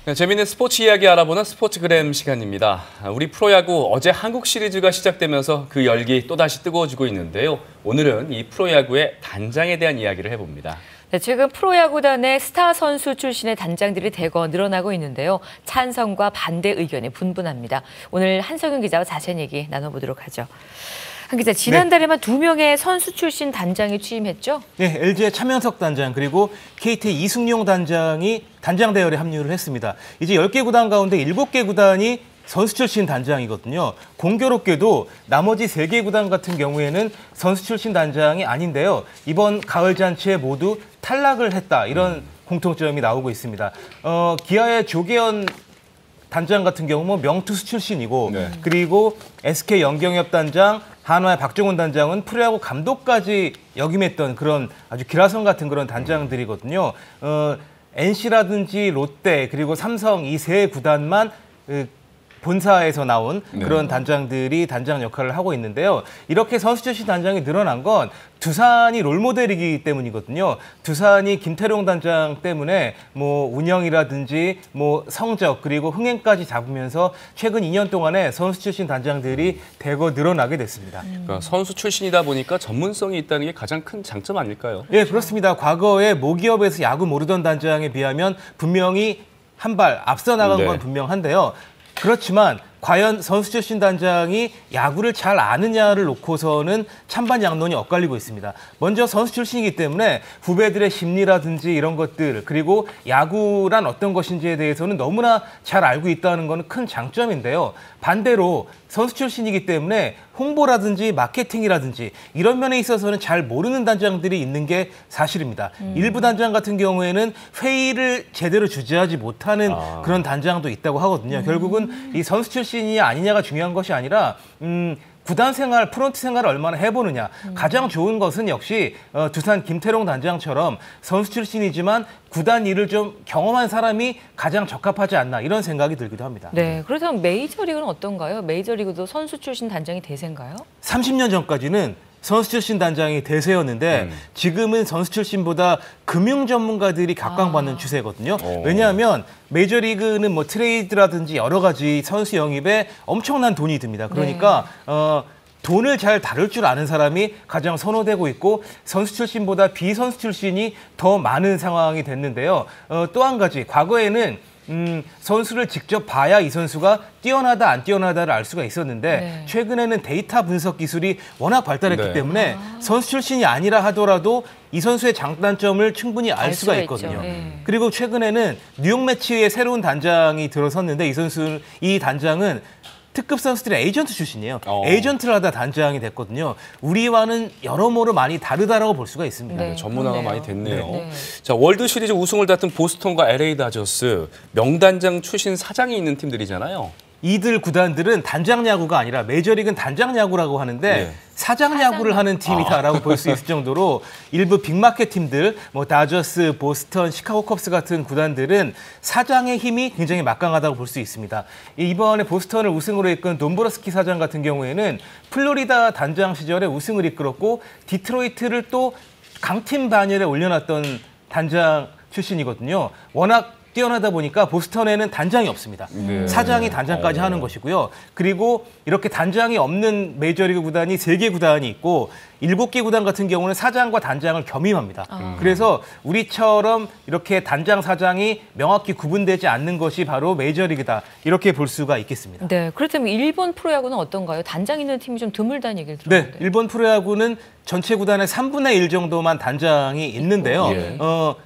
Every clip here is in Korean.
네, 재미있는 스포츠 이야기 알아보는 스포츠그램 시간입니다. 우리 프로야구 어제 한국 시리즈가 시작되면서 그 열기 또다시 뜨거워지고 있는데요. 오늘은 이 프로야구의 단장에 대한 이야기를 해봅니다. 네, 최근 프로야구단의 스타 선수 출신의 단장들이 대거 늘어나고 있는데요. 찬성과 반대 의견이 분분합니다. 오늘 한성윤 기자와 자세한 얘기 나눠보도록 하죠. 한 기자, 지난달에만 2명의 선수 출신 단장이 취임했죠? 네, LG의 차명석 단장 그리고 KT의 이승용 단장이 단장 대열에 합류를 했습니다. 이제 10개 구단 가운데 7개 구단이 선수 출신 단장이거든요. 공교롭게도 나머지 3개 구단 같은 경우에는 선수 출신 단장이 아닌데요. 이번 가을 잔치에 모두 탈락을 했다. 이런 공통점이 나오고 있습니다. 기아의 조계현 단장 같은 경우 명투수 출신이고 그리고 SK 연경엽 단장, 한화의 박종훈 단장은 프로야구 감독까지 역임했던 그런 아주 기라성 같은 그런 단장들이거든요. NC라든지 롯데 그리고 삼성 이 세 구단만 본사에서 나온 그런 단장들이 단장 역할을 하고 있는데요. 이렇게 선수 출신 단장이 늘어난 건 두산이 롤모델이기 때문이거든요. 두산이 김태룡 단장 때문에 운영이라든지 성적 그리고 흥행까지 잡으면서 최근 2년 동안에 선수 출신 단장들이 대거 늘어나게 됐습니다. 그러니까 선수 출신이다 보니까 전문성이 있다는 게 가장 큰 장점 아닐까요? 네, 그렇습니다. 과거에 모기업에서 야구 모르던 단장에 비하면 분명히 한 발 앞서 나간 건 분명한데요. 그렇지만 과연 선수 출신 단장이 야구를 잘 아느냐를 놓고서는 찬반 양론이 엇갈리고 있습니다. 먼저 선수 출신이기 때문에 후배들의 심리라든지 이런 것들 그리고 야구란 어떤 것인지에 대해서는 너무나 잘 알고 있다는 것은 큰 장점인데요. 반대로 선수 출신이기 때문에 홍보라든지 마케팅이라든지 이런 면에 있어서는 잘 모르는 단장들이 있는 게 사실입니다. 일부 단장 같은 경우에는 회의를 제대로 주재하지 못하는 그런 단장도 있다고 하거든요. 결국은 이 선수 출신이 아니냐가 중요한 것이 아니라 구단 생활, 프런트 생활을 얼마나 해보느냐. 가장 좋은 것은 역시 두산 김태룡 단장처럼 선수 출신이지만 구단 일을 좀 경험한 사람이 가장 적합하지 않나 이런 생각이 들기도 합니다. 네, 그렇다면 메이저리그는 어떤가요? 메이저리그도 선수 출신 단장이 대세인가요? 30년 전까지는 선수 출신 단장이 대세였는데 지금은 선수 출신보다 금융 전문가들이 각광받는 추세거든요. 왜냐하면 메이저리그는 트레이드라든지 여러 가지 선수 영입에 엄청난 돈이 듭니다. 그러니까 돈을 잘 다룰 줄 아는 사람이 가장 선호되고 있고 선수 출신보다 비선수 출신이 더 많은 상황이 됐는데요. 또 한 가지, 과거에는 선수를 직접 봐야 이 선수가 뛰어나다 안 뛰어나다를 알 수가 있었는데 최근에는 데이터 분석 기술이 워낙 발달했기 때문에 선수 출신이 아니라 하더라도 이 선수의 장단점을 충분히 알 수가 있거든요. 그리고 최근에는 뉴욕 매치의 새로운 단장이 들어섰는데 이 단장은 특급 선수들의 에이전트 출신이에요. 에이전트를 하다 단장이 됐거든요. 우리와는 여러모로 많이 다르다라고 볼 수가 있습니다. 전문화가 많이 됐네요. 자, 월드 시리즈 우승을 다툰 보스턴과 LA 다저스 명단장 출신 사장이 있는 팀들이잖아요. 이들 구단들은 단장 야구가 아니라 메이저리그는 단장 야구라고 하는데 사장 야구를 하는 팀이다라고 볼 수 있을 정도로 일부 빅마켓 팀들, 다저스, 보스턴, 시카고 컵스 같은 구단들은 사장의 힘이 굉장히 막강하다고 볼 수 있습니다. 이번에 보스턴을 우승으로 이끈 돈브러스키 사장 같은 경우에는 플로리다 단장 시절에 우승을 이끌었고 디트로이트를 또 강팀 반열에 올려놨던 단장 출신이거든요. 워낙 뛰어나다 보니까 보스턴에는 단장이 없습니다. 사장이 단장까지 하는 것이고요. 그리고 이렇게 단장이 없는 메이저리그 구단이 3개 구단이 있고 7개 구단 같은 경우는 사장과 단장을 겸임합니다. 그래서 우리처럼 이렇게 단장, 사장이 명확히 구분되지 않는 것이 바로 메이저리그다. 이렇게 볼 수가 있겠습니다. 네, 그렇다면 일본 프로야구는 어떤가요? 단장 있는 팀이 좀 드물다는 얘기를 들었는데. 네, 일본 프로야구는 전체 구단의 3분의 1 정도만 단장이 있는데요.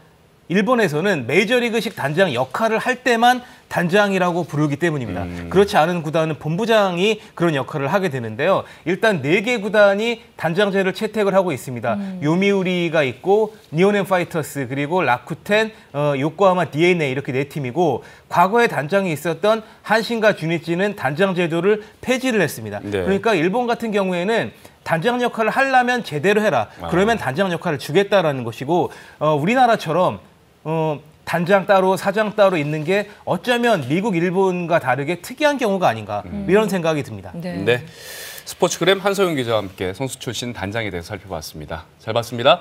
일본에서는 메이저리그식 단장 역할을 할 때만 단장이라고 부르기 때문입니다. 그렇지 않은 구단은 본부장이 그런 역할을 하게 되는데요. 일단 4개 구단이 단장제를 채택을 하고 있습니다. 요미우리가 있고 니온엔 파이터스 그리고 라쿠텐, 요코하마 DNA 이렇게 4팀이고 과거에 단장이 있었던 한신과 주니치는 단장 제도를 폐지를 했습니다. 그러니까 일본 같은 경우에는 단장 역할을 하려면 제대로 해라. 그러면 단장 역할을 주겠다라는 것이고 우리나라처럼 단장 따로 사장 따로 있는 게 어쩌면 미국, 일본과 다르게 특이한 경우가 아닌가 이런 생각이 듭니다. 스포츠그램 한소영 기자와 함께 선수 출신 단장에 대해서 살펴봤습니다. 잘 봤습니다.